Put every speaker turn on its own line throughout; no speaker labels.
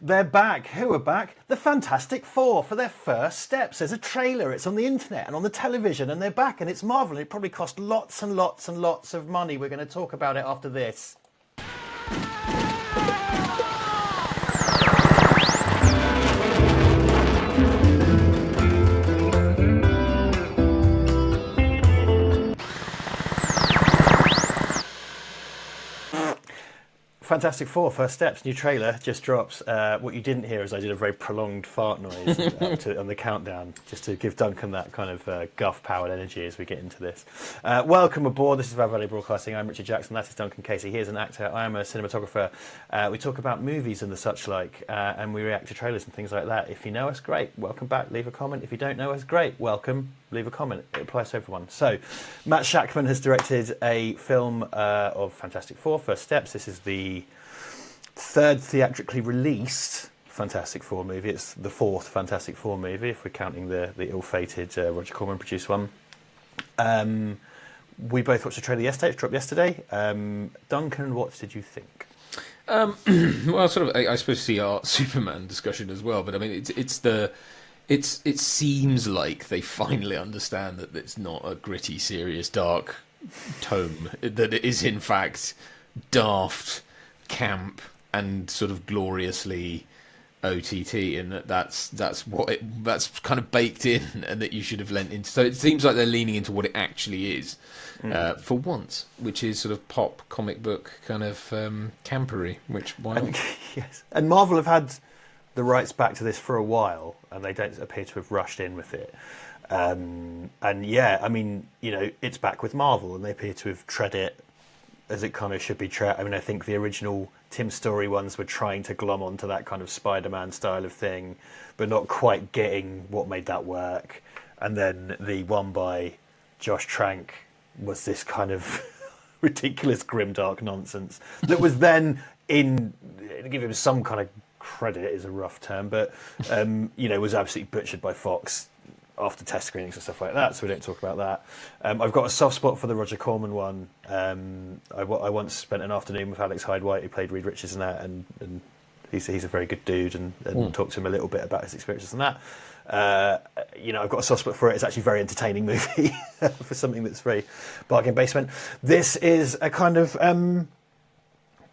They're back. Who are back? The Fantastic Four for their first steps. There's a trailer. It's on the internet and on the television, and they're back, and it's Marvel. And it probably cost lots and lots and lots of money. We're going to talk about it after this. Fantastic Four, First Steps, new trailer, just drops. What you didn't hear is I did a very prolonged fart noise on the countdown, just to give Duncan that kind of guff-powered energy as we get into this. Welcome aboard, this is Verde Broadcasting, I'm Richard Jackson, that is Duncan Casey, he is an actor, I am a cinematographer. We talk about movies and the such like, and we react to trailers and things like that. If you know us, great, welcome back, leave a comment. If you don't know us, great, welcome, leave a comment. It applies to everyone. So, Matt Shackman has directed a film of Fantastic Four, First Steps. This is the third theatrically released Fantastic Four movie. It's the fourth Fantastic Four movie, if we're counting the ill-fated Roger Corman produced one. We both watched the trailer yesterday. It dropped yesterday. Duncan, what did you think?
Well, sort of, I suppose, see our Superman discussion as well. But I mean, it seems like they finally understand that it's not a gritty, serious, dark tome. That it is, in fact, daft, camp, and sort of gloriously OTT, and that's kind of baked in, and that you should have lent into. So it seems like they're leaning into what it actually is, for once, which is sort of pop comic book kind of campery. Which why not?
Yes, and Marvel have had the rights back to this for a while, and they don't appear to have rushed in with it. And yeah, I mean, you know, it's back with Marvel, and they appear to have tread it as it kind of should be tread. I mean, I think the original Tim Story ones were trying to glom onto that kind of Spider-Man style of thing, but not quite getting what made that work. And then the one by Josh Trank was this kind of ridiculous grimdark nonsense that was then to give him some kind of credit is a rough term, but you know, was absolutely butchered by Fox after test screenings and stuff like that, so we don't talk about that. I've got a soft spot for the Roger Corman one. I once spent an afternoon with Alex Hyde-White, who played Reed Richards in that, and he's a very good dude, and talked to him a little bit about his experiences in that. You know, I've got a soft spot for it. It's actually a very entertaining movie for something that's very bargain basement. This is a kind of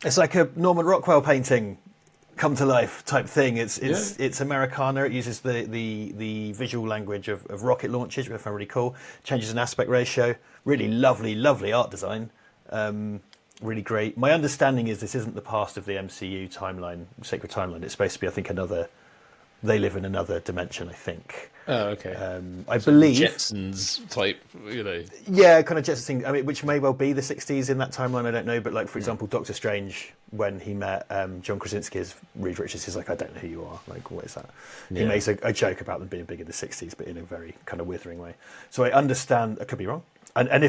it's like a Norman Rockwell painting come to life type thing. It's Americana. It uses the visual language of rocket launches, which I found really cool. Changes an aspect ratio. Really lovely art design. Really great. My understanding is this isn't the past of the MCU timeline, sacred timeline. It's supposed to be, I think, they live in another dimension, I think.
Oh, okay.
I believe
Jetsons type, you know.
Yeah, kind of Jetsons thing. I mean, which may well be the 60s in that timeline. I don't know, but like for example, Doctor Strange, when he met John Krasinski as Reed Richards, he's like, I don't know who you are. Like, what is that? Yeah. He makes a joke about them being big in the 60s, but in a very kind of withering way. So I understand. I could be wrong. And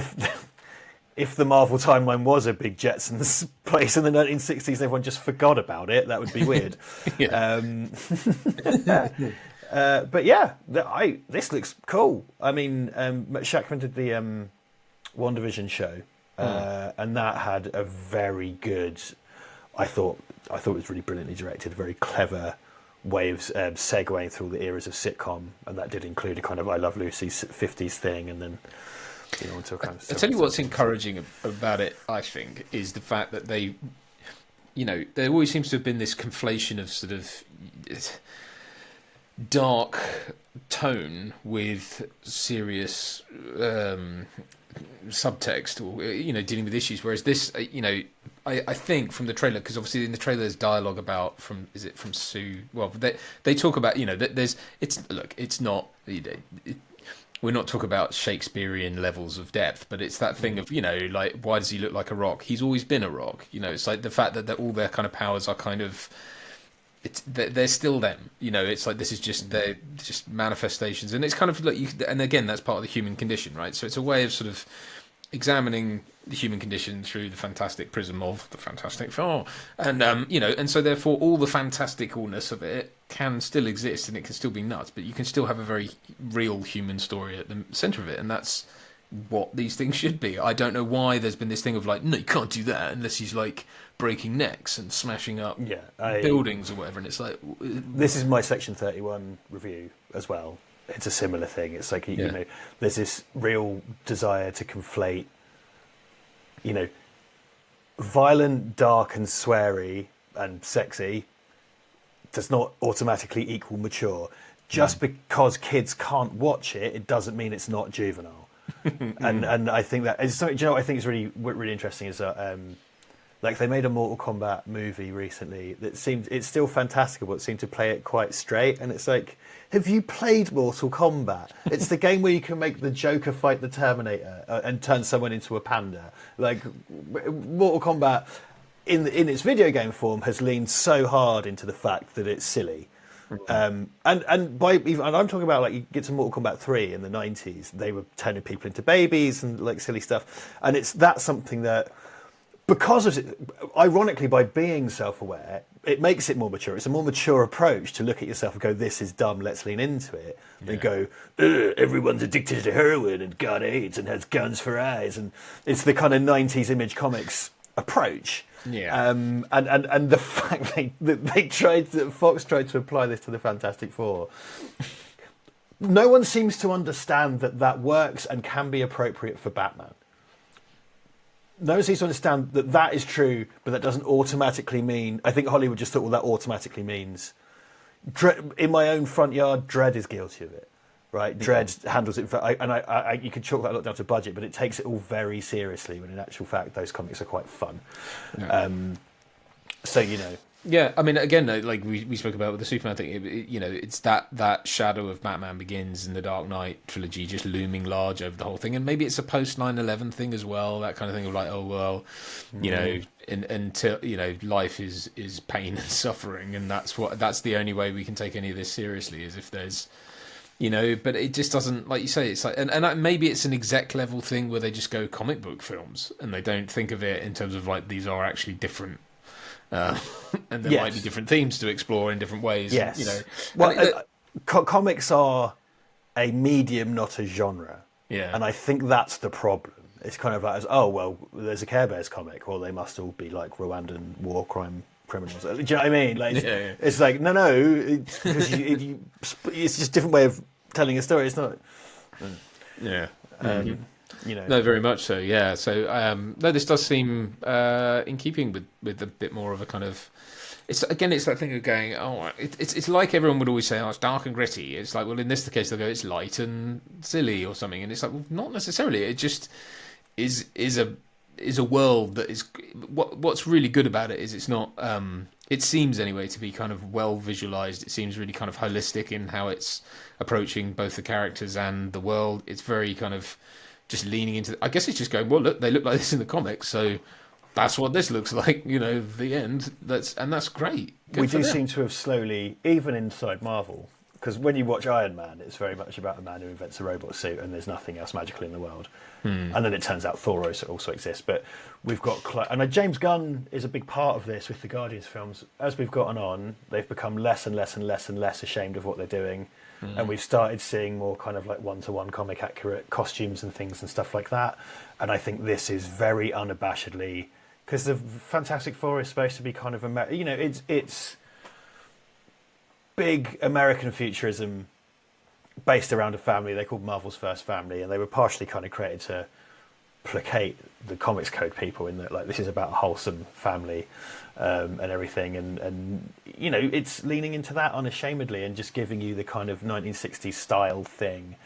if the Marvel timeline was a big Jetsons place in the 1960s, and everyone just forgot about it, that would be weird. But yeah, this looks cool. I mean, Matt Shackman did the WandaVision show, and that had a very good. I thought it was really brilliantly directed, a very clever way of segueing through the eras of sitcom, and that did include a kind of I Love Lucy 50s thing, and then. You know, kind of
I tell you what's encouraging about it, I think, is the fact that they, you know, there always seems to have been this conflation of sort of dark tone with serious subtext, or you know, dealing with issues. Whereas this, you know, I think from the trailer, because obviously in the trailer there's dialogue about from Sue? Well, they talk about, you know, it's not, you know. We're not talking about Shakespearean levels of depth, but it's that thing of, you know, like, why does he look like a rock? He's always been a rock. You know, it's like the fact that all their kind of powers are kind of, they're still them. You know, it's like this is just they're just manifestations, and it's kind of like and again, that's part of the human condition, right? So it's a way of sort of examining the human condition through the fantastic prism of the Fantastic Four, and you know, and so therefore all the fantasticalness of it can still exist, and it can still be nuts, but you can still have a very real human story at the centre of it, and that's what these things should be. I don't know why there's been this thing of like, no, you can't do that unless he's like breaking necks and smashing up
Yeah,
buildings or whatever. And it's like,
this is my Section 31 review as well. It's a similar thing. It's like, you know, there's this real desire to conflate, you know, violent, dark and sweary and sexy does not automatically equal mature. Just because kids can't watch it, it doesn't mean it's not juvenile. and I think that, do you know what I think is really interesting is that, like, they made a Mortal Kombat movie recently that it's still fantastical, but seemed to play it quite straight. And it's like, have you played Mortal Kombat? It's the game where you can make the Joker fight the Terminator and turn someone into a panda. Like, Mortal Kombat, in its video game form, has leaned so hard into the fact that it's silly. And I'm talking about, like, you get to Mortal Kombat 3 in the 90s, they were turning people into babies and like silly stuff. And that's something that, because of it, ironically, by being self-aware, it makes it more mature. It's a more mature approach to look at yourself and go, this is dumb, let's lean into it. Than go, everyone's addicted to heroin and got AIDS and has guns for eyes. And it's the kind of 90s Image Comics approach.
Yeah.
And the fact that Fox tried to apply this to the Fantastic Four. No one seems to understand that works and can be appropriate for Batman. No one seems to understand that is true, but that doesn't automatically mean... I think Hollywood just thought, well, that automatically means... In my own front yard, Dredd is guilty of it, right? Dredd handles it... you could chalk that a lot down to budget, but it takes it all very seriously, when in actual fact, those comics are quite fun.
Yeah.
So, you know...
Yeah, I mean, again, like we spoke about with the Superman thing, you know, it's that shadow of Batman Begins and the Dark Knight trilogy just looming large over the whole thing, and maybe it's a post 9/11 thing as well, that kind of thing of like, oh well, you know, until you know, life is pain and suffering, and that's the only way we can take any of this seriously is if there's, you know, but it just doesn't, like you say, it's like, and maybe it's an exec level thing where they just go comic book films and they don't think of it in terms of like these are actually different. And there might be different themes to explore in different ways.
Yes.
You know,
well, comics are a medium, not a genre.
Yeah.
And I think that's the problem. It's kind of like, oh, well, there's a Care Bears comic. Well, they must all be like Rwandan war crime criminals. Do you know what I mean? Like, it's like, no. It's just a different way of telling a story. It's not.
Yeah.
You know.
No, very much so. Yeah. So no, this does seem in keeping with a bit more of a kind of. It's that thing of going. Oh, it's like everyone would always say. Oh, it's dark and gritty. It's like, well, in this case, they'll go, it's light and silly or something, and it's like, well, not necessarily. It just is a world that is. What's really good about it is it's not. It seems anyway to be kind of well visualized. It seems really kind of holistic in how it's approaching both the characters and the world. It's very kind of. Just leaning into, I guess it's just going, well, look, they look like this in the comics, so that's what this looks like, you know, the end. That's great. Good
we
for
do
them.
seem to have slowly, even inside Marvel, because when you watch Iron Man, it's very much about a man who invents a robot suit and there's nothing else magical in the world. And then it turns out Thor also exists. But we've got, and James Gunn is a big part of this with the Guardians films. As we've gotten on, they've become less and less and less and less ashamed of what they're doing. And we've started seeing more kind of like one-to-one comic accurate costumes and things and stuff like that. And I think this is very unabashedly, because the Fantastic Four is supposed to be kind of you know, it's big American futurism based around a family they called Marvel's First Family, and they were partially kind of created to placate the comics code people in that, like, this is about a wholesome family and everything, and you know, it's leaning into that unashamedly and just giving you the kind of 1960s style thing,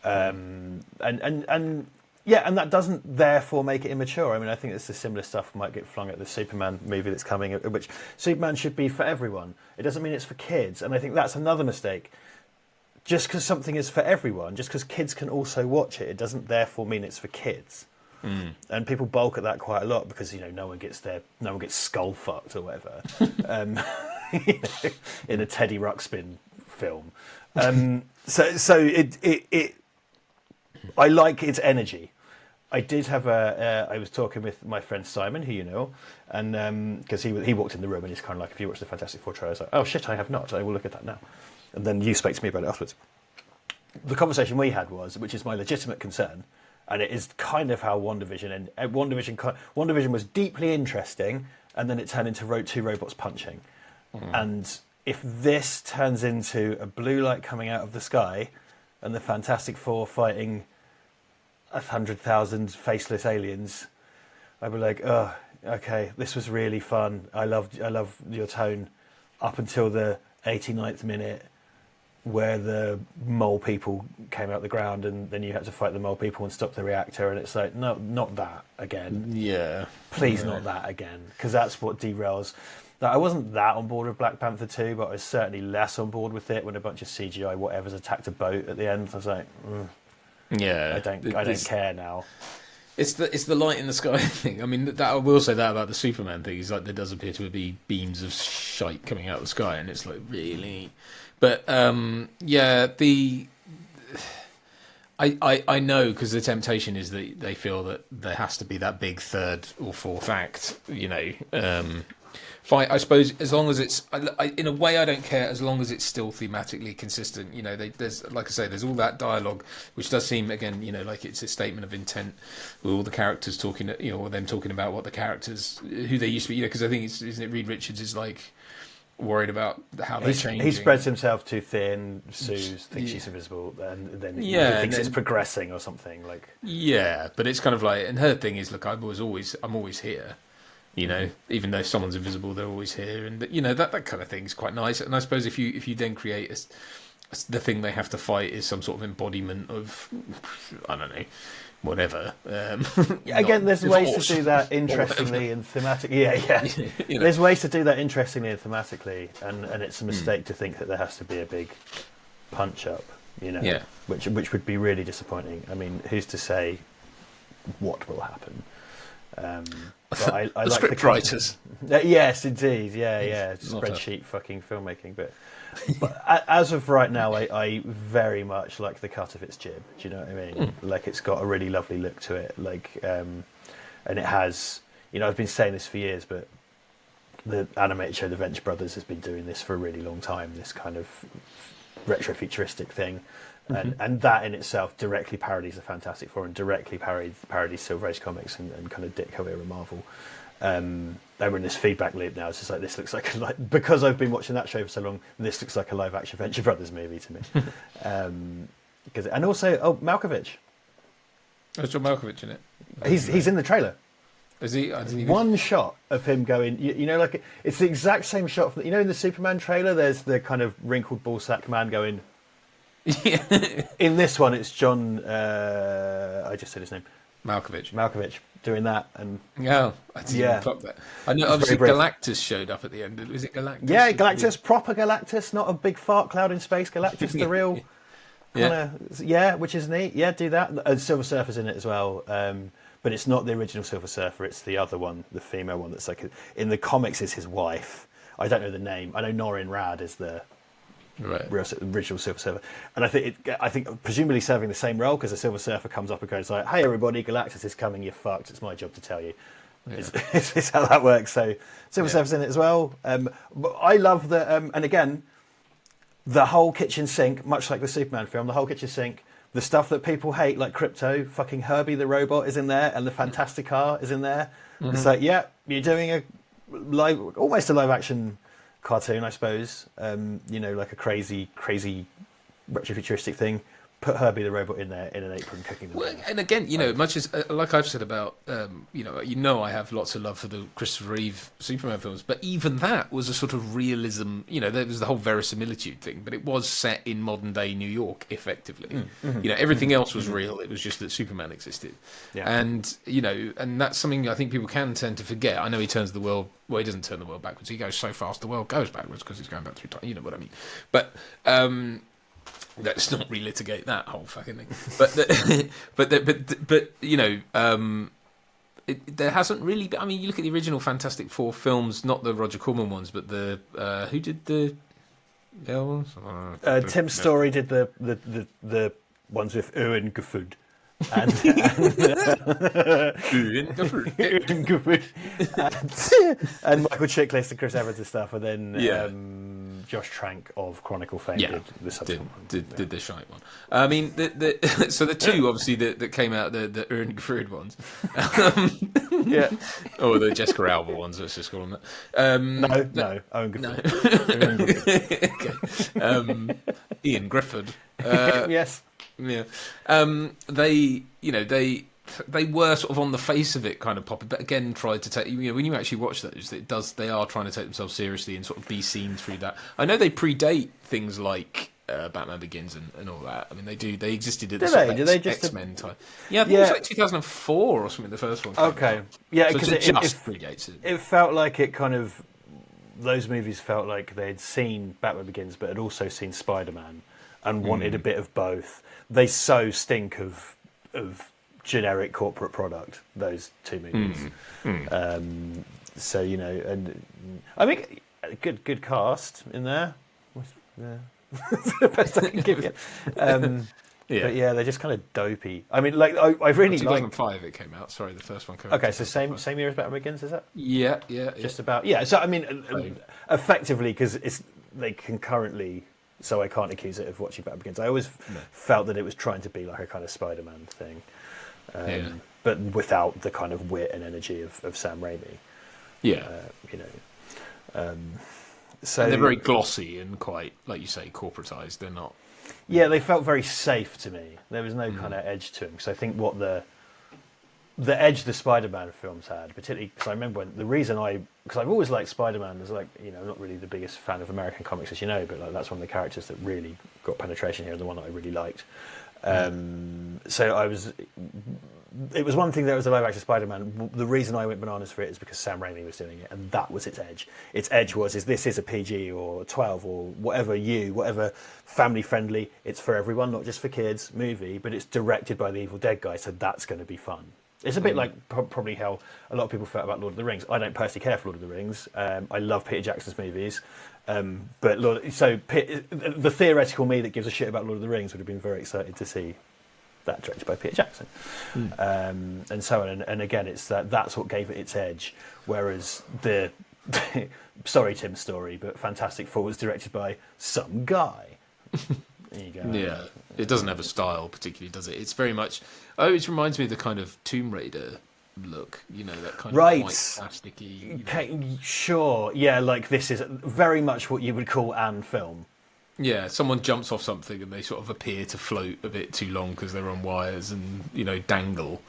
and that doesn't therefore make it immature. I mean, I think it's the similar stuff might get flung at the Superman movie that's coming, which Superman should be for everyone. It doesn't mean it's for kids, and I think that's another mistake. Just because something is for everyone, just because kids can also watch it, it doesn't therefore mean it's for kids. And people bulk at that quite a lot because, you know, no one gets skull fucked or whatever in a Teddy Ruxpin film. So it I like its energy. I did have I was talking with my friend Simon, who you know, and because he walked in the room and he's kind of like, if you watch the Fantastic Four trailer, I was like, oh shit, I have not. I will look at that now. And then you spoke to me about it afterwards. The conversation we had was, which is my legitimate concern, and it is kind of how WandaVision and WandaVision was deeply interesting, and then it turned into two robots punching. And if this turns into a blue light coming out of the sky, and the Fantastic Four fighting 100,000 faceless aliens, I'd be like, oh, okay, this was really fun. I love your tone up until the 89th minute, where the mole people came out the ground, and then you had to fight the mole people and stop the reactor, and it's like, no, not that again.
Yeah.
Please, not that again, because that's what derails. I wasn't that on board with Black Panther 2, but I was certainly less on board with it when a bunch of CGI whatever's attacked a boat at the end. I was like,
yeah,
I don't care now.
It's the light in the sky thing. I mean, that I will say that about the Superman thing. Is like there does appear to be beams of shite coming out of the sky, and it's like, really. But yeah, I know, because the temptation is that they feel that there has to be that big third or fourth act, fight. I suppose as long as it's, in a way, I don't care as long as it's still thematically consistent. There's, like I say, there's all that dialogue, which does seem, again, like it's a statement of intent, with all the characters talking, or them talking about what the characters, who they used to be, because I think isn't it Reed Richards is like worried about how they're changing.
He spreads himself too thin. Sue thinks she's invisible, and then he thinks it's progressing or something like. Yeah,
but it's kind of like, and her thing is, look, I'm always here. Even though someone's invisible, they're always here, and that kind of thing is quite nice. And I suppose if you then create the thing they have to fight is some sort of embodiment of, I don't know, whatever.
Again, there's ways to do that interestingly and thematically. Yeah. There's ways to do that interestingly and thematically, and it's a mistake to think that there has to be a big punch up. Which would be really disappointing. I mean, who's to say what will happen? But I
the
like
script writers.
Yes, indeed. Yeah. Spreadsheet fucking filmmaking. But as of right now, I very much like the cut of its jib. Do you know what I mean? Like, it's got a really lovely look to it. Like, and it has. I've been saying this for years, but the animated show, The Venture Brothers, has been doing this for a really long time. This kind of retro futuristic thing. And that in itself directly parodies the Fantastic Four and directly parodies Silver Age comics and kind of Ditko era Marvel. We're in this feedback loop now. It's just like, this looks like because I've been watching that show for so long, this looks like a live action Venture Brothers movie to me. And also, Malkovich.
There's John Malkovich in it.
He's in the trailer.
Is he?
One shot of him going, like it's the exact same shot from, in the Superman trailer. There's the kind of wrinkled ballsack man going.
Yeah.
In this one, it's John. I just said his name. Malkovich doing that, and
I didn't even clock that. I know. Obviously, Galactus showed up at the end. Was it Galactus?
Yeah, Galactus, proper Galactus, not a big fart cloud in space. Galactus, the real. Which is neat. Yeah, do that. And Silver Surfer's in it as well. But it's not the original Silver Surfer. It's the other one, the female one. That's like in the comics is his wife. I don't know the name. I know Norrin Rad is the.
Right.
Original Silver Surfer, and I think presumably serving the same role, because the Silver Surfer comes up and goes like, "Hey everybody, Galactus is coming. You're fucked. It's my job to tell you." Yeah. It's how that works. So Silver Surfer's in it as well. But I love that, and again, the whole kitchen sink, much like the Superman film, the whole kitchen sink, the stuff that people hate, like Crypto, fucking Herbie the robot is in there, and the Fantastic Car is in there. It's like, you're doing almost a live action cartoon, I suppose, like a crazy retrofuturistic thing. Put Herbie the robot in there in an apron cooking them.
Well, and again, much as like I've said about, I have lots of love for the Christopher Reeve Superman films, but even that was a sort of realism. There was the whole verisimilitude thing, but it was set in modern day New York, effectively. Everything else was real. It was just that Superman existed, and and that's something I think people can tend to forget. I know he turns the world. Well, he doesn't turn the world backwards. He goes so fast the world goes backwards because he's going back through time. You know what I mean? But let's not relitigate that whole fucking thing. There hasn't really been. I mean, you look at the original Fantastic Four films, not the Roger Corman ones, but the who did the other ones?
Tim Story did the ones with Owen Gufud. And Michael Chiklis and Chris Evans and stuff, and then Josh Trank of Chronicle fame
Yeah,
did the subsequent one.
did the shite one. I mean, so the two obviously that came out, the Ern Gefrud ones,
Yeah.
or the Jessica Alba ones. Let's just call them that.
No, Owen
No.
Gifford.
Okay. Ian Griffith.
Yes.
Yeah. They were sort of on the face of it kind of poppy, but again tried to take, when you actually watch those, they are trying to take themselves seriously and sort of be seen through that. I know they predate things like Batman Begins and all that. I mean, they existed at the sort of X-Men time. Yeah, I think it was like 2004 or something, the first one came
Okay.
out.
Yeah,
So
because
it just predates it.
It felt like it kind of, those movies felt like they'd seen Batman Begins but had also seen Spider-Man and wanted a bit of both. They so stink of generic corporate product, those two movies. So, and I think good cast in there. That's the best I can give you. But yeah, they're just kind of dopey. I mean, like I really like
2005 it came out. Sorry, the first one came out.
Okay, so same year as Batman Begins, is that?
Yeah.
Just about. Yeah. So I mean, effectively, because they concurrently. So I can't accuse it of watching Batman Begins. I always felt that it was trying to be like a kind of Spider-Man thing, but without the kind of wit and energy of Sam Raimi.
Yeah.
So
and they're very glossy and quite, like you say, corporatized. They're not.
Yeah, they felt very safe to me. There was no kind of edge to them. Because I think what the edge the Spider-Man films had, particularly because I remember because I've always liked Spider-Man. There's I'm not really the biggest fan of American comics, as you know, but that's one of the characters that really got penetration here, and the one that I really liked. So it was one thing that was a live action Spider-Man. The reason I went bananas for it is because Sam Raimi was doing it, and that was its edge. Its edge was this is a PG or 12 or whatever family friendly. It's for everyone, not just for kids movie, but it's directed by the Evil Dead guy, so that's going to be fun. It's a bit like probably how a lot of people felt about Lord of the Rings. I don't personally care for Lord of the Rings. I love Peter Jackson's movies. But the theoretical me that gives a shit about Lord of the Rings would have been very excited to see that directed by Peter Jackson. And so on. And again, it's that's what gave it its edge. Whereas the, sorry Tim's story, but Fantastic Four was directed by some guy. There you go.
Yeah, it doesn't have a style particularly, does it? It's very much. Oh, it reminds me of the kind of Tomb Raider look. That kind of white plasticky.
Okay, sure. Yeah, like this is very much what you would call an film.
Yeah, someone jumps off something and they sort of appear to float a bit too long because they're on wires and dangle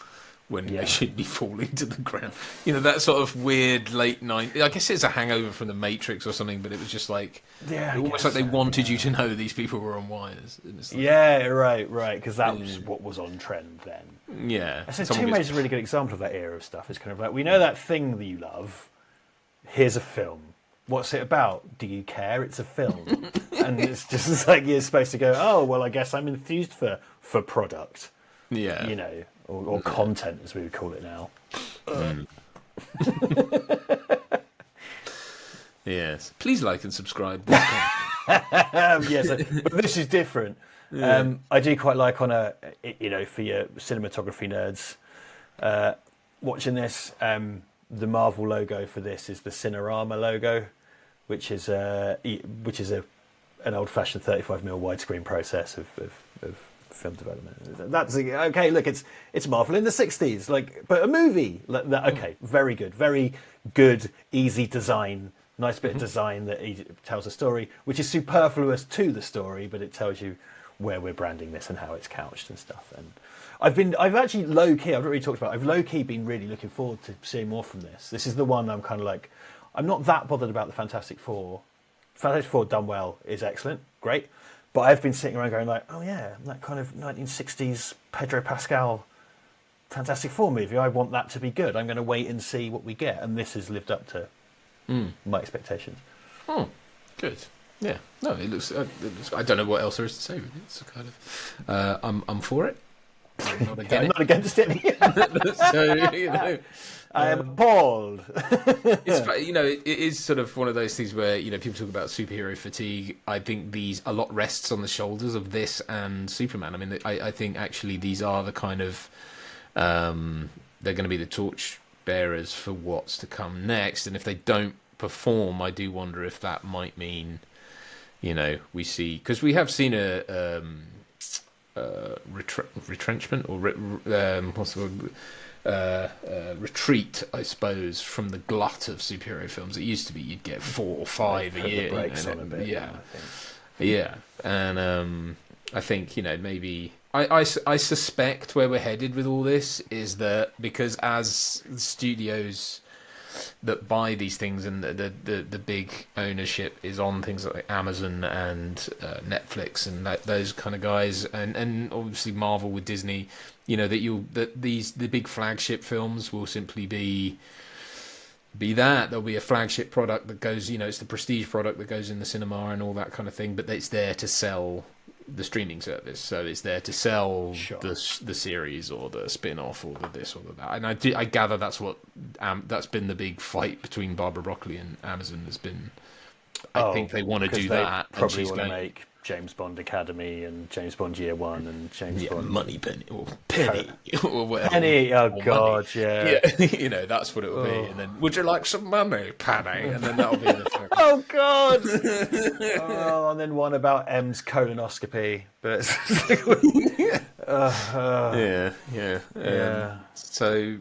when they should be falling to the ground. That sort of weird late night. I guess it's a hangover from the Matrix or something, but it was just like almost like they wanted you to know these people were on wires.
Right. Because that was what was on trend then.
Yeah.
So Tomb Raider is a really good example of that era of stuff. It's kind of like, we know that thing that you love. Here's a film. What's it about? Do you care? It's a film. And it's just like you're supposed to go, oh, well, I guess I'm enthused for product.
Yeah.
Or content, as we would call it now.
Yes. Please like and subscribe.
Yes, but this is different. I do quite like on for your cinematography nerds, watching this. The Marvel logo for this is the Cinerama logo, which is an old-fashioned 35mm widescreen process of film development. That's okay. Look, it's Marvel in the '60s, but a movie. Okay, very good, easy design. Nice bit of design that tells a story, which is superfluous to the story, but it tells you where we're branding this and how it's couched and stuff. And I've actually low-key, I've not really talked about it, I've low-key been really looking forward to seeing more from this. This is the one I'm kind of like, I'm not that bothered about the Fantastic Four. Fantastic Four done well is excellent, great. But I've been sitting around going like, oh yeah, that kind of 1960s Pedro Pascal Fantastic Four movie, I want that to be good. I'm going to wait and see what we get. And this has lived up to my expectations.
Oh, good. Yeah. No, it looks. I don't know what else there is to say. Really. It's kind of. I'm for it. I'm not against
I'm not against it.
So
I am appalled.
It's it is sort of one of those things where people talk about superhero fatigue. I think a lot rests on the shoulders of this and Superman. I mean, I think actually these are the kind of they're going to be the torch bearers for what's to come next. And if they don't perform, I do wonder if that might mean we see, because we have seen a retrenchment or what's the word? Retreat, I suppose, from the glut of superhero films. It used to be you'd get 4 or 5 a year.
The brakes on a bit,
yeah,
I think.
yeah, and I think maybe I suspect where we're headed with all this is that because as the studios that buy these things and the big ownership is on things like Amazon and Netflix and those kind of guys, and obviously Marvel with Disney, that the big flagship films will simply be that. There'll be a flagship product that goes, it's the prestige product that goes in the cinema and all that kind of thing, but it's there to sell the streaming service, so it's there to sell the series or the spin-off or the this or the that. And I gather that's what that's been the big fight between Barbara Broccoli and Amazon has been. I think they want to do that.
Probably want to make James Bond Academy and James Bond Year One and James Bond
Moneypenny or Penny or whatever.
Penny, oh god,
money. Yeah. That's what it will be. And then, would you like some money, Penny? And then that'll be the thing.
Oh god. And then one about M's colonoscopy, but
So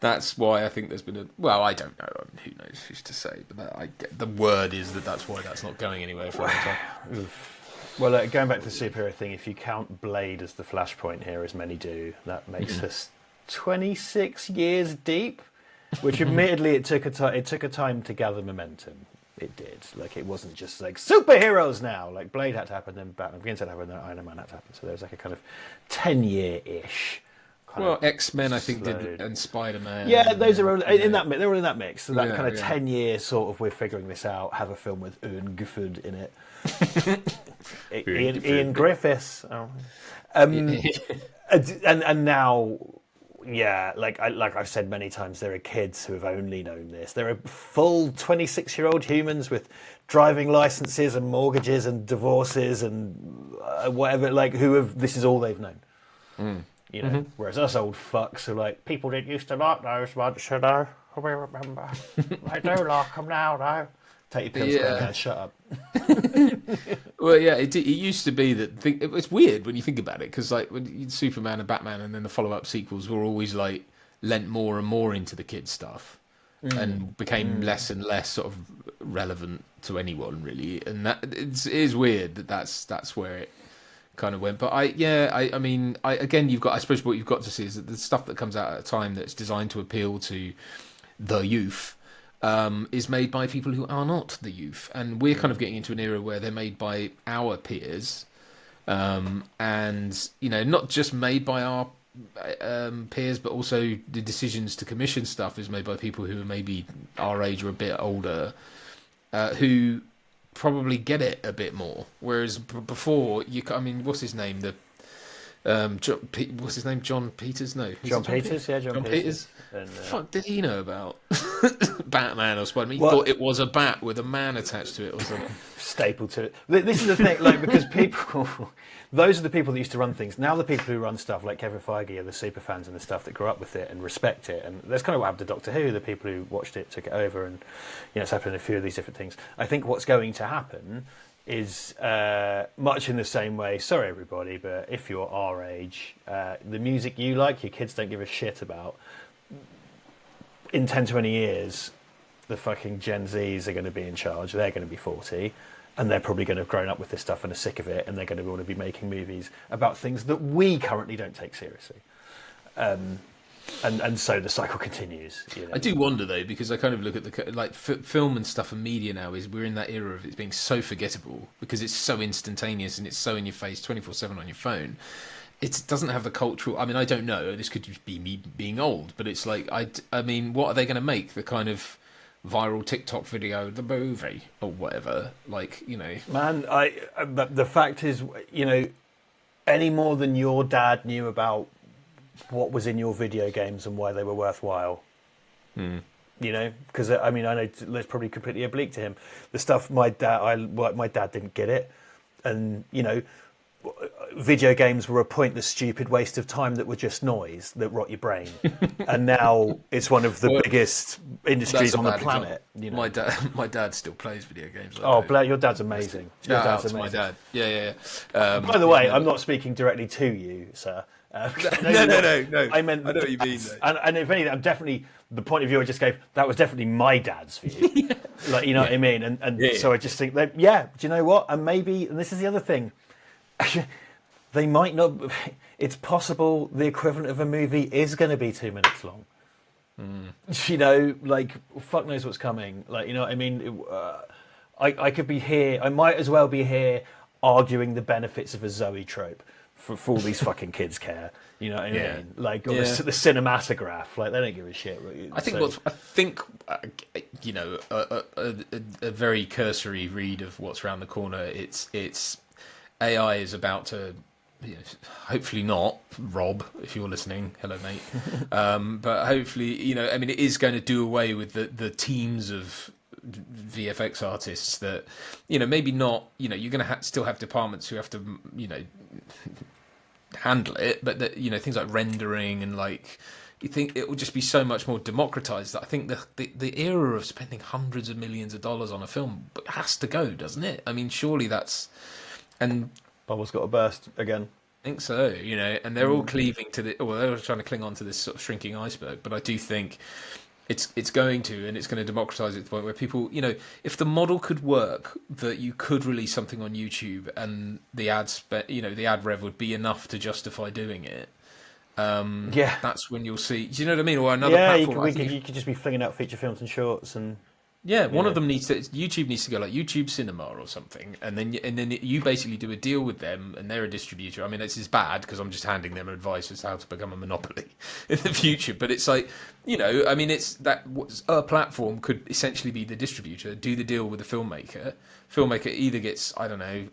that's why I think there's been I don't know. Who knows who's to say? But the word is that's why that's not going anywhere for a long time.
Well, going back to the superhero thing, if you count Blade as the flashpoint here, as many do, that makes us 26 years deep. Which, admittedly, it took a time to gather momentum. It did. Like, it wasn't just like superheroes now. Like, Blade had to happen, then Batman Begins had to happen, then Iron Man had to happen. So there was like a kind of 10-year-ish.
X-Men, I think, did, and Spider-Man.
Yeah, those are all in that. They're all in that mix. So that kind of 10-year sort of we're figuring this out. Have a film with Ian Gifford in it. Ian Griffiths. Oh. And now, like I've said many times, there are kids who have only known this. There are full 26-year-old humans with driving licenses and mortgages and divorces and whatever. Like this is all they've known. Whereas us old fucks are like, people didn't used to like those once, we remember. They do like them now, though. Take your pills, and shut up.
Well, yeah, it used to be that it was weird when you think about it, because like when Superman and Batman and then the follow-up sequels were always like lent more and more into the kids stuff and became less and less sort of relevant to anyone really, and that it is weird that's where it kind of went. But I suppose what you've got to see is that the stuff that comes out at a time that's designed to appeal to the youth is made by people who are not the youth, and we're kind of getting into an era where they're made by our peers, and not just made by our peers, but also the decisions to commission stuff is made by people who are maybe our age or a bit older, who probably get it a bit more. Whereas before, what's his name? What's his name? John Peters? No,
John Peters. Yeah, John Peters.
And, fuck, did he know about Batman or Spider-Man? He thought it was a bat with a man attached to it or something.
Staple to it. This is the thing, like, because people, those are the people that used to run things. Now the people who run stuff, like Kevin Feige, are the super fans and the stuff that grew up with it and respect it. And that's kind of what happened to Doctor Who. The people who watched it took it over, and it's happened in a few of these different things. I think what's going to happen is much in the same way, sorry everybody, but if you're our age, the music you like, your kids don't give a shit about, in 10, 20 years, the fucking Gen Zs are going to be in charge. They're going to be 40, and they're probably going to have grown up with this stuff and are sick of it, and they're going to want to be making movies about things that we currently don't take seriously. And so the cycle continues.
I do wonder though, because I kind of look at the film and stuff and media now is we're in that era of it being so forgettable because it's so instantaneous and it's so in your face 24/7 on your phone. It doesn't have the cultural. I mean, I don't know. This could just be me being old, but it's like I mean, what are they going to make the kind of viral TikTok video, the movie or whatever? Man,
the fact is, any more than your dad knew about what was in your video games and why they were worthwhile. Because I know that's probably completely oblique to him. The stuff my dad didn't get it, and video games were a pointless, stupid waste of time that were just noise that rot your brain, and now it's one of the biggest industries on the planet. You know?
My dad still plays video games.
Your dad's amazing. Your
Shout out
dad's
to my
amazing.
dad. Yeah.
By the way, I'm not speaking directly to you, sir.
No.
I meant
I know what you mean.
And if anything, I'm definitely the point of view I just gave. That was definitely my dad's view. Like, you know what I mean? And so I just think that, do you know what? And maybe, and this is the other thing, they might not. It's possible the equivalent of a movie is going to be 2 minutes long. You know, like, fuck knows what's coming. Like, you know what I mean? I could be here. I might as well be here arguing the benefits of a Zoe trope for all these fucking kids care. You know what I mean? Like, or the cinematograph. Like, they don't give a shit.
I think you know, a very cursory read of what's around the corner. It's AI is about to, you know, hopefully not, Rob, if you're listening, hello mate. But hopefully, you know, I mean, it is going to do away with the teams of VFX artists that, you know, maybe not, you know, you're going to still have departments who have to, you know, handle it, but that, you know, things like rendering and like, you think it will just be so much more democratized that I think the era of spending hundreds of millions of dollars on a film has to go, doesn't it? I mean, surely that's, and
Bubble's got to burst again.
I think so, you know, and they're all cleaving to the, well, they're trying to cling on to this sort of shrinking iceberg, but I do think it's going to, and it's going to democratize it to the point where people, you know, if the model could work, that you could release something on YouTube and the you know, the ad rev would be enough to justify doing it. That's when you'll see. Do you know what I mean? Or another platform.
You could just be flinging out feature films and shorts and.
Yeah, one of them YouTube needs to go like YouTube Cinema or something, and then you basically do a deal with them, and they're a distributor. I mean, this is bad because I'm just handing them advice as to how to become a monopoly in the future. But it's like, you know, I mean, it's that a platform could essentially be the distributor, do the deal with the filmmaker. Filmmaker either gets, I don't know,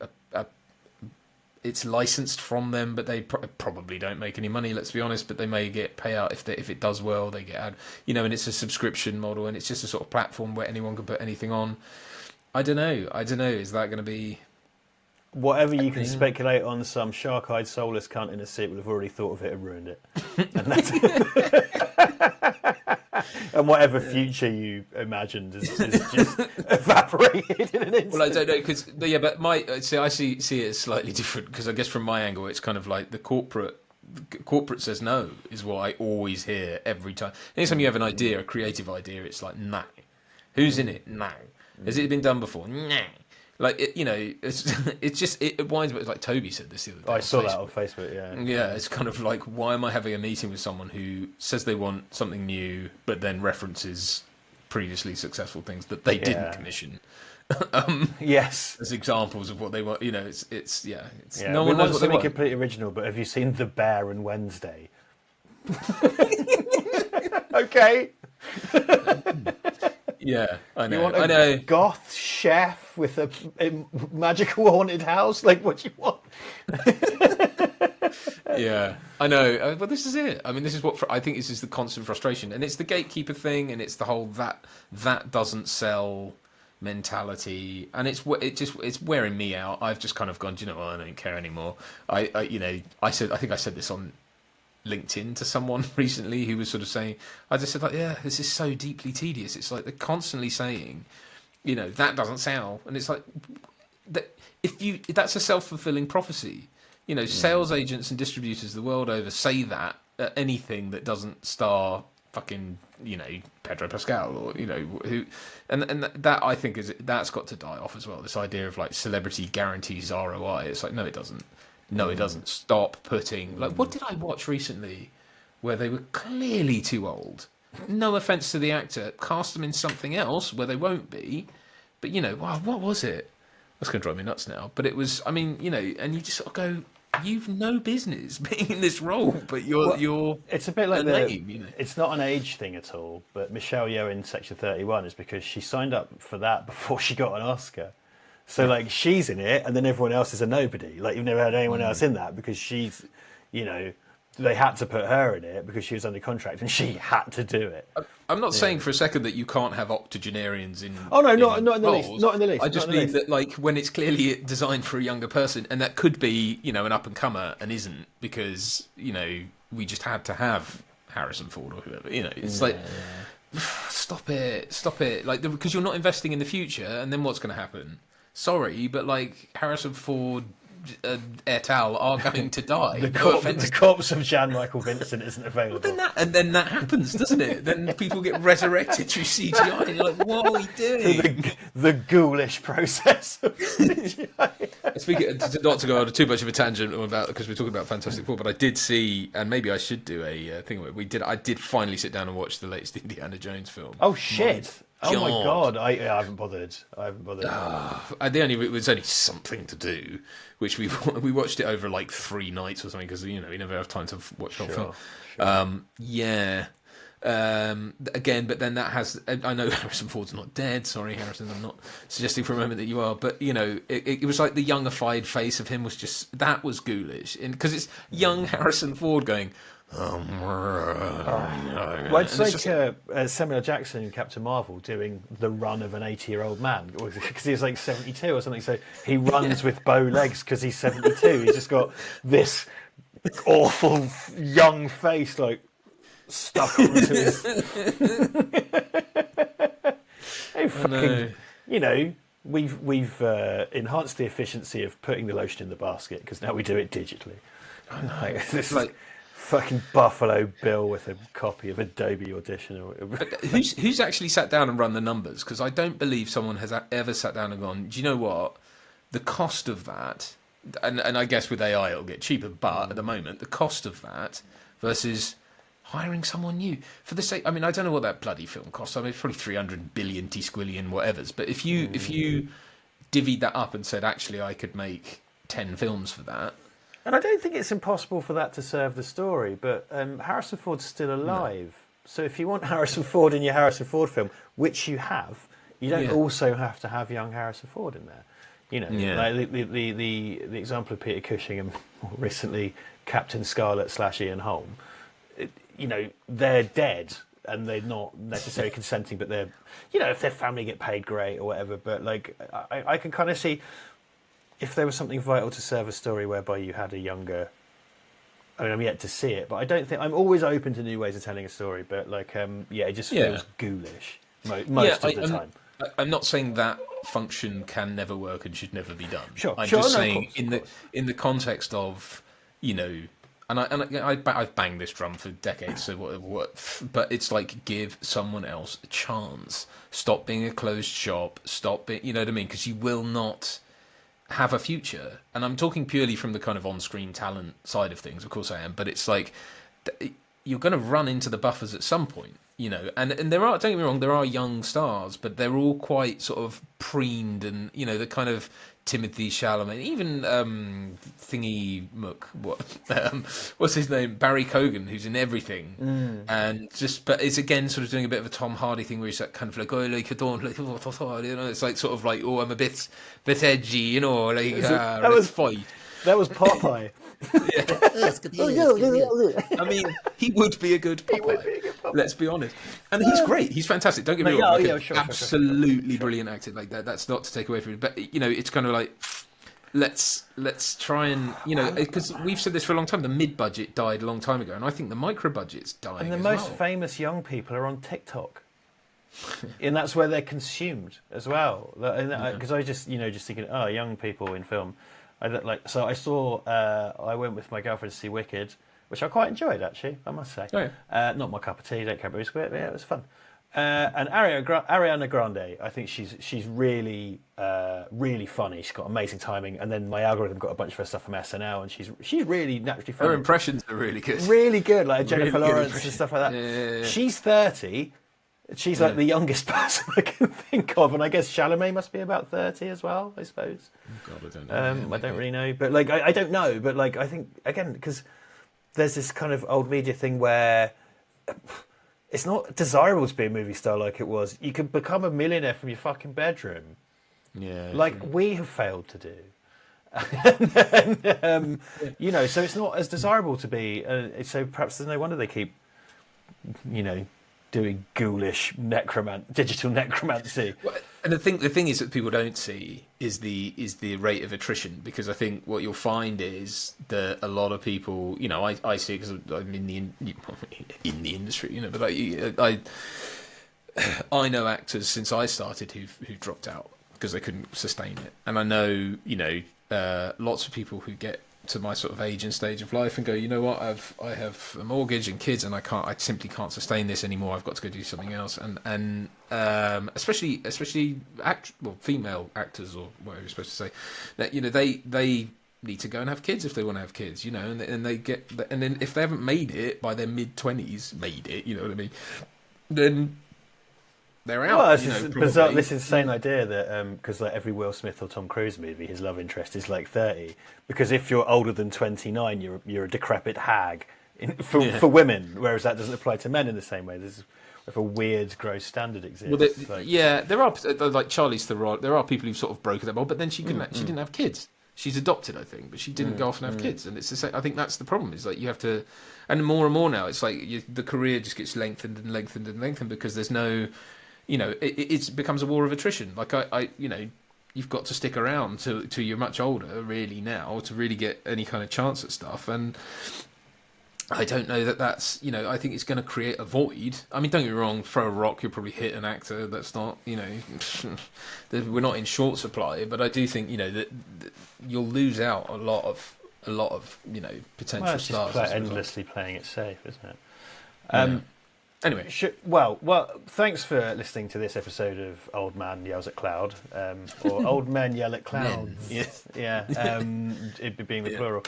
it's licensed from them, but they probably don't make any money. Let's be honest. But they may get payout if it does well. They get you know, and it's a subscription model, and it's just a sort of platform where anyone can put anything on. I don't know. Is that going to be
whatever you can speculate on? Some shark-eyed, soulless cunt in a suit will have already thought of it and ruined it. And whatever future you imagined is just evaporated in an instant.
Well, I don't know, because but I see it as slightly different, because I guess from my angle, it's kind of like the corporate says no is what I always hear every time. Anytime you have an idea, a creative idea, it's like no. Who's in it? No. Has it been done before? No. Like, you know, it winds me. Like Toby said this the other day.
I saw that on Facebook.
Yeah, it's kind of like, why am I having a meeting with someone who says they want something new, but then references previously successful things that they didn't commission?
Yes,
as examples of what they want. You know, it's
no one knows something completely original. But have you seen The Bear and Wednesday? Okay.
Yeah, I know.
You want a goth chef with a magical haunted house? Like, what do you want?
Yeah, I know. But this is it. I mean, this is what I think. This is the constant frustration, and it's the gatekeeper thing, and it's the whole that doesn't sell mentality, and it's wearing me out. I've just kind of gone, do you know what? I don't care anymore. I think I said this on LinkedIn to someone recently who was sort of saying, I just said, like, yeah, this is so deeply tedious. It's like they're constantly saying, you know, that doesn't sell, and it's like that that's a self-fulfilling prophecy. You know, sales agents and distributors the world over say that anything that doesn't star fucking, you know, Pedro Pascal or, you know, who, and that I think that's got to die off as well. This idea of like celebrity guarantees ROI. It's like, no, it doesn't. No, it doesn't. Stop putting... Like, what did I watch recently where they were clearly too old? No offence to the actor. Cast them in something else where they won't be. But, you know, wow, what was it? That's going to drive me nuts now. But it was... I mean, you know, and you just sort of go, you've no business being in this role, but you're
it's a bit like
name, you know?
It's not an age thing at all, but Michelle Yeoh in Section 31 is because she signed up for that before she got an Oscar. So, like, she's in it, and then everyone else is a nobody. Like, you've never had anyone else in that because she's, you know, they had to put her in it because she was under contract and she had to do it.
I'm not saying for a second that you can't have octogenarians in.
Oh no, not in the
roles.
least. Not in the least.
I just mean that, like, when it's clearly designed for a younger person, and that could be, an up and comer, and isn't because we just had to have Harrison Ford or whoever. It's stop it, like because you're not investing in the future, and then what's going to happen? Sorry, but like Harrison Ford. Et al. Are going to die.
The corpse of Jan-Michael Vincent isn't available.
Then that happens, doesn't it? Then people get resurrected through CGI, and you're like, what are we doing?
The ghoulish process of CGI.
Speaking, not to go on too much of a tangent because we're talking about Fantastic Four, but I did see, and maybe I should do a thing. I did finally sit down and watch the latest Indiana Jones film.
Oh shit! Oh my god! I haven't bothered.
It was only something to do, which we watched it over like 3 nights or something because you never have time to watch the whole film.
Sure.
Again, but then that has. I know Harrison Ford's not dead. Sorry, Harrison. I'm not suggesting for a moment that you are, but it was like the youngified face of him was ghoulish, because it's young Harrison Ford going.
Well, it's like Samuel L. Jackson in Captain Marvel doing the run of an 80-year-old man because he's like 72 or something. So he runs with bow legs because he's 72. He's just got this awful young face like stuck onto his. We've enhanced the efficiency of putting the lotion in the basket because now we do it digitally. I know. It's like. Fucking Buffalo Bill with a copy of Adobe Audition.
Who's actually sat down and run the numbers? Because I don't believe someone has ever sat down and gone, do you know what? The cost of that, and I guess with AI it'll get cheaper, but at the moment, the cost of that versus hiring someone new. For the sake, I mean, I don't know what that bloody film costs. I mean, it's probably 300 billion, T-squillion, whatevers. But if you divvied that up and said, actually, I could make 10 films for that,
and I don't think it's impossible for that to serve the story, but Harrison Ford's still alive. No. So if you want Harrison Ford in your Harrison Ford film, which you have, you don't also have to have young Harrison Ford in there. Like the example of Peter Cushing and more recently Captain Scarlet / Ian Holm, they're dead and they're not necessarily consenting, but they're, if their family get paid, great or whatever. But like, I can kind of see. If there was something vital to serve a story whereby you had a younger, I mean, I'm yet to see it, but I don't think I'm always open to new ways of telling a story. But like, it just feels ghoulish most of the time.
I'm not saying that function can never work and should never be done.
Sure,
I'm just saying in the context of and I've banged this drum for decades. So what? But it's like give someone else a chance. Stop being a closed shop. Stop being, you know what I mean? Because you will not have a future, and I'm talking purely from the kind of on-screen talent side of things. Of course I am, but it's like you're going to run into the buffers at some point, and there are, don't get me wrong, there are young stars, but they're all quite sort of preened, and the kind of Timothy Chalamet, even thingy Mook, what's his name, Barry Keoghan, who's in everything, and but it's again sort of doing a bit of a Tom Hardy thing where he's like kind of like, oh, like I don't like, it's like sort of like, oh, I'm a bit edgy, like
that was
fight.
That was Popeye.
I mean, he would be a good Popeye. Let's be honest, and he's great. He's fantastic. Don't get me wrong. Absolutely brilliant actor. Like that. That's not to take away from it. But it's kind of like let's try and because we've said this for a long time. The mid-budget died a long time ago, and I think the micro-budget's dying.
And the most famous young people are on TikTok. And that's where they're consumed as well. Because I just thinking, young people in film. I saw. I went with my girlfriend to see Wicked, which I quite enjoyed actually. I must say.
Oh, yeah.
Not my cup of tea. Don't care about it, but yeah, it was fun. And Ariana Grande, I think she's really really funny. She's got amazing timing. And then my algorithm got a bunch of her stuff from SNL, and she's really naturally funny.
Her impressions are really good.
Really good, like Jennifer Lawrence and stuff like that.
Yeah.
She's 30. She's like the youngest person I can think of, and I guess Chalamet must be about 30 as well, I suppose.
God, I don't know.
I don't really know, but like I don't know, but like I think again because there's this kind of old media thing where it's not desirable to be a movie star like it was. You can become a millionaire from your fucking bedroom,
yeah,
like we have failed to do. So it's not as desirable to be. So perhaps there's no wonder they keep, doing ghoulish digital necromancy.
Well, and the thing is that people don't see is the rate of attrition, because I think what you'll find is that a lot of people, I see it because I'm in the industry, but I know actors since I started who've dropped out because they couldn't sustain it, and I know lots of people who get to my sort of age and stage of life and go, you know what, I have a mortgage and kids, and I simply can't sustain this anymore. I've got to go do something else. And especially female actors, or whatever you're supposed to say, that they need to go and have kids if they want to have kids, and then if they haven't made it by their mid-20s, you know what I mean, then they're out.
Well, it's just bizarre, this insane idea that because like every Will Smith or Tom Cruise movie, his love interest is like 30. Because if you're older than 29, you're a decrepit hag for women, whereas that doesn't apply to men in the same way. There's if a weird gross standard exists.
Well, there are like Charlize Theron. There are people who've sort of broken that mold, but then she didn't have kids. She's adopted, I think, but she didn't go off and have kids. And it's the same. I think that's the problem. Is like you have to, and more now, it's like the career just gets lengthened and lengthened and lengthened because there's no. It becomes a war of attrition. Like you've got to stick around till you're much older, really, now to really get any kind of chance at stuff. And I don't know that's. I think it's going to create a void. I mean, don't get me wrong. Throw a rock, you'll probably hit an actor. That's not. We're not in short supply. But I do think that you'll lose out a lot of potential stars.
Just endlessly playing it safe, isn't it?
Anyway,
well, thanks for listening to this episode of Old Man Yells at Cloud, or Old Men Yell at Clouds. Yeah, it being the plural.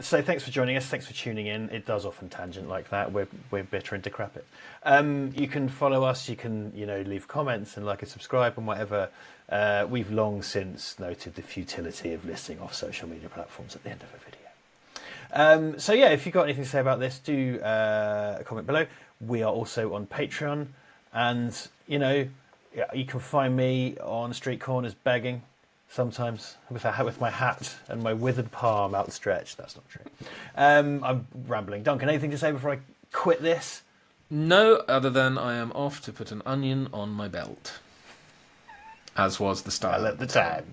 So thanks for joining us. Thanks for tuning in. It does often tangent like that. We're bitter and decrepit. You can follow us. You can leave comments and like and subscribe and whatever. We've long since noted the futility of listing off social media platforms at the end of a video. So yeah, if you've got anything to say about this, do comment below. We are also on Patreon, and you can find me on street corners begging, sometimes with my hat and my withered palm outstretched. That's not true. I'm rambling. Duncan, anything to say before I quit this?
No, other than I am off to put an onion on my belt, as was the style
at the time.